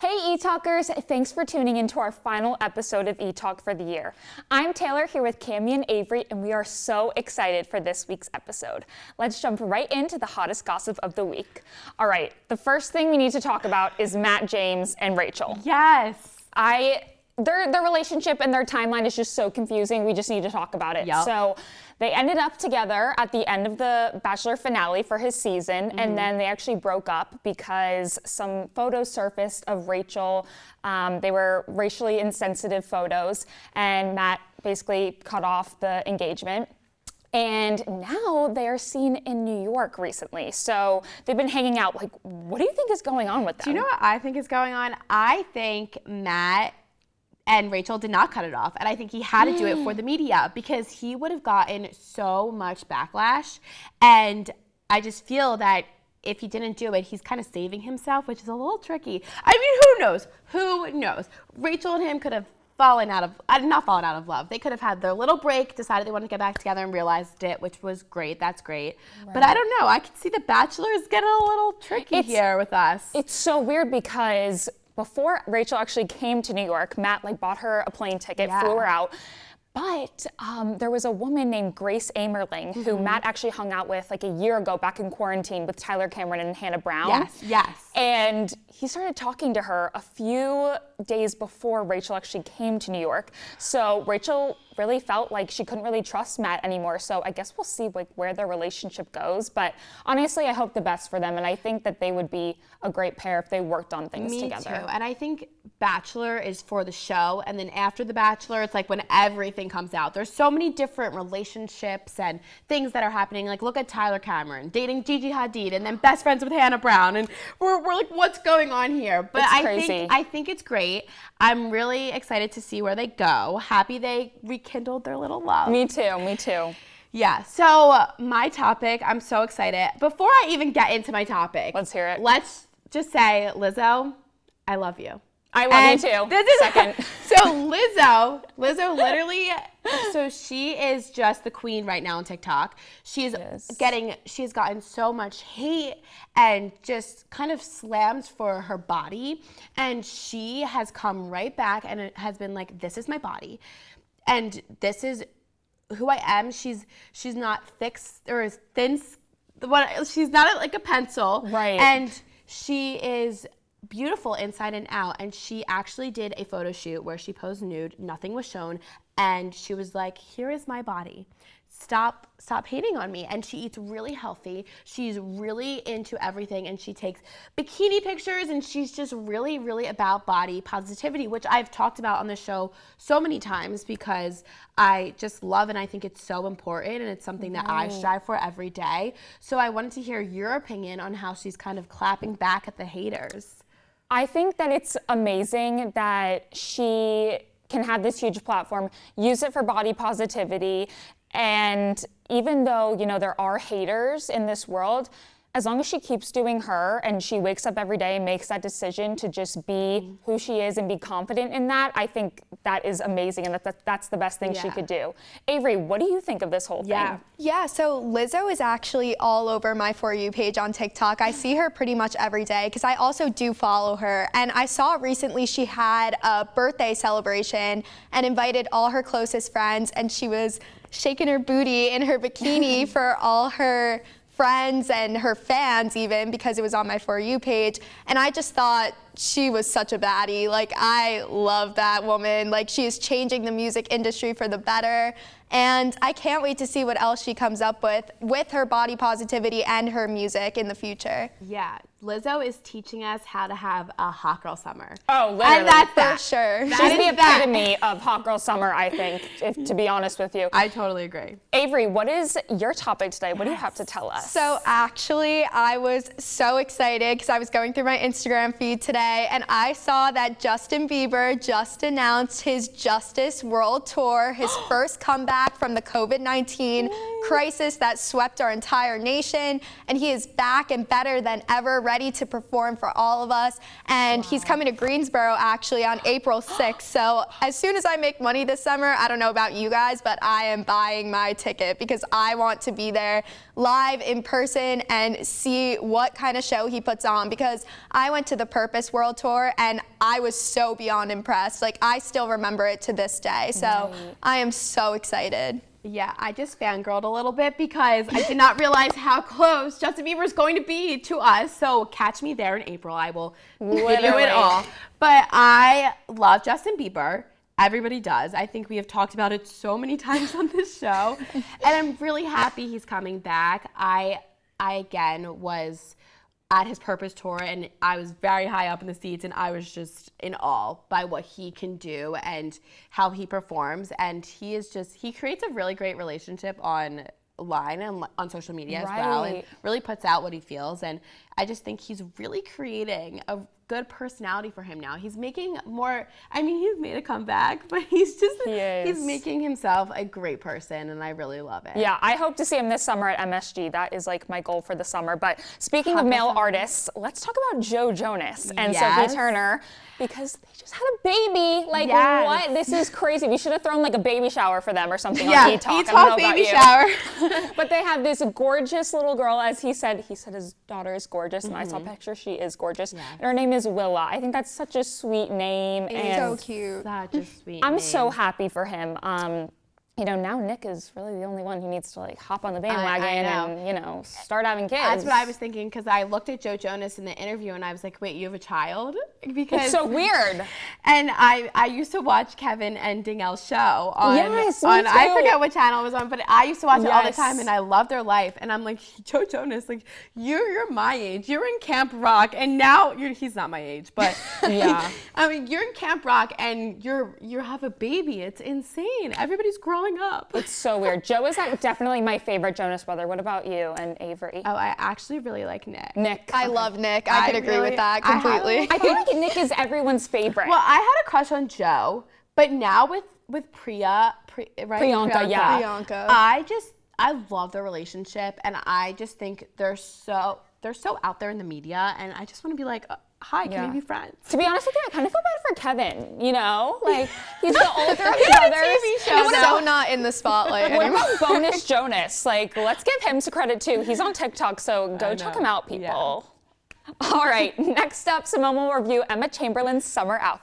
Hey E-Talkers, thanks for tuning into our final episode of E-Talk for the year. I'm Taylor here with Cammie and Avery, and we are so excited for this week's episode. Let's jump right into the hottest gossip of the week. All right, the first thing we need to talk about is Matt James and Rachel. Yes. Their relationship and their timeline is just so confusing. We just need to talk about it. Yep. So they ended up together at the end of the Bachelor finale for his season, and then they actually broke up because some photos surfaced of Rachel. They were racially insensitive photos, and Matt basically cut off the engagement. And now they are seen in New York recently. So they've been hanging out. Like, what do you think is going on with them? Do you know what I think is going on? I think Matt and Rachel did not cut it off. And I think he had to do it for the media because he would have gotten so much backlash. And I just feel that if he didn't do it, he's kind of saving himself, which is a little tricky. I mean, who knows? Who knows? Rachel and him could have not fallen out of love. They could have had their little break, decided they wanted to get back together and realized it, which was great. That's great. Right. But I don't know. I can see the Bachelor is getting a little tricky here with us. It's so weird because before Rachel actually came to New York, Matt bought her a plane ticket, flew her out. But there was a woman named Grace Amerling who Matt actually hung out with a year ago back in quarantine with Tyler Cameron and Hannah Brown. Yes. And he started talking to her a few days before Rachel actually came to New York. So Rachel really felt like she couldn't really trust Matt anymore. So I guess we'll see where their relationship goes. But honestly, I hope the best for them. And I think that they would be a great pair if they worked on things together. Me too. And I think Bachelor is for the show. And then after the Bachelor, it's when everything comes out. There's so many different relationships and things that are happening. Look at Tyler Cameron dating Gigi Hadid and then best friends with Hannah Brown. And we're what's going on here? But I think it's great. I'm really excited to see where they go. Happy they rekindled their little love. Me too. Yeah, so my topic, I'm so excited. Before I even get into my topic, let's hear it. Let's just say, Lizzo, I love you. I love you too. Second. So Lizzo literally, so she is just the queen right now on TikTok. She's gotten so much hate and just kind of slammed for her body. And she has come right back and it has been this is my body. And this is who I am. She's not thick or thin. She's not like a pencil. Right. And she is beautiful inside and out, and she actually did a photo shoot where she posed nude, nothing was shown, and she was like, here is my body. Stop hating on me. And she eats really healthy. She's really into everything, and she takes bikini pictures, and she's just really, really about body positivity, which I've talked about on the show so many times because I just love and I think it's so important, and it's something that I strive for every day. So I wanted to hear your opinion on how she's kind of clapping back at the haters. I think that it's amazing that she can have this huge platform, use it for body positivity, and even though, there are haters in this world, as long as she keeps doing her and she wakes up every day and makes that decision to just be who she is and be confident in that, I think that is amazing and that's the best thing she could do. Avery, what do you think of this whole thing? Yeah, so Lizzo is actually all over my For You page on TikTok. I see her pretty much every day because I also do follow her. And I saw recently she had a birthday celebration and invited all her closest friends, and she was shaking her booty in her bikini for all her friends and her fans even, because it was on my For You page. And I just thought she was such a baddie. I love that woman. She is changing the music industry for the better. And I can't wait to see what else she comes up with her body positivity and her music in the future. Yeah, Lizzo is teaching us how to have a hot girl summer. Oh, literally. And that's for sure. She's the epitome of hot girl summer, I think, to be honest with you. I totally agree. Avery, what is your topic today? What do you have to tell us? So actually, I was so excited because I was going through my Instagram feed today and I saw that Justin Bieber just announced his Justice World Tour, his first comeback from the COVID-19 crisis that swept our entire nation. And he is back and better than ever, ready to perform for all of us. And he's coming to Greensboro actually on April 6th. So as soon as I make money this summer, I don't know about you guys, but I am buying my ticket because I want to be there live in person and see what kind of show he puts on, because I went to the Purpose World Tour and I was so beyond impressed. Like, I still remember it to this day. So I am so excited. Yeah, I just fangirled a little bit because I did not realize how close Justin Bieber is going to be to us. So catch me there in April. I will video it all. But I love Justin Bieber. Everybody does. I think we have talked about it so many times on this show. And I'm really happy he's coming back. I again was at his Purpose tour, and I was very high up in the seats, and I was just in awe by what he can do and how he performs. And he creates a really great relationship online and on social media as well, and really puts out what he feels. And I just think he's really creating a good personality for him now. He's making more, I mean, he's made a comeback, but he's making himself a great person, and I really love it. Yeah, I hope to see him this summer at MSG. That is like my goal for the summer. But speaking of male artists, let's talk about Joe Jonas and Sophie Turner, because they just had a baby. Like, what? This is crazy. We should have thrown like a baby shower for them or something on E-Talk. E-Talk baby shower. But they have this gorgeous little girl, as he said his daughter is gorgeous, and I saw a picture. She is gorgeous. And her name is Willa. I think that's such a sweet name. It's so cute. Such a sweet I'm name. so happy for him. You know, now Nick is really the only one who needs to like hop on the bandwagon and, you know, start having kids. That's what I was thinking, because I looked at Joe Jonas in the interview and I was like, wait, you have a child? Because it's so weird. And I used to watch Kevin and Danielle's show on, Yes, me on too. I forget what channel it was on, but I used to watch it all the time, and I love their life. And I'm like, Joe Jonas, like, you're my age. You're in Camp Rock, and now he's not my age, but I mean, you're in Camp Rock and you have a baby. It's insane. Everybody's growing up. It's so weird. Joe is definitely my favorite Jonas brother. What about you and Avery? Oh, I actually really like Nick. I love Nick. I could agree with that completely. I feel like Nick is everyone's favorite. Well, I had a crush on Joe, but now with Priyanka, I love their relationship, and I just think they're so out there in the media, and I just want to be like, hi, can we be friends? To be honest with you, I kind of feel bad for Kevin, you know? Like, he's the older of the brothers. He's so not in the spotlight What anymore. about Bonus Jonas? Like, let's give him some credit too. He's on TikTok, so go check him out, people. All right, next up, Simone will review Emma Chamberlain's summer outfit.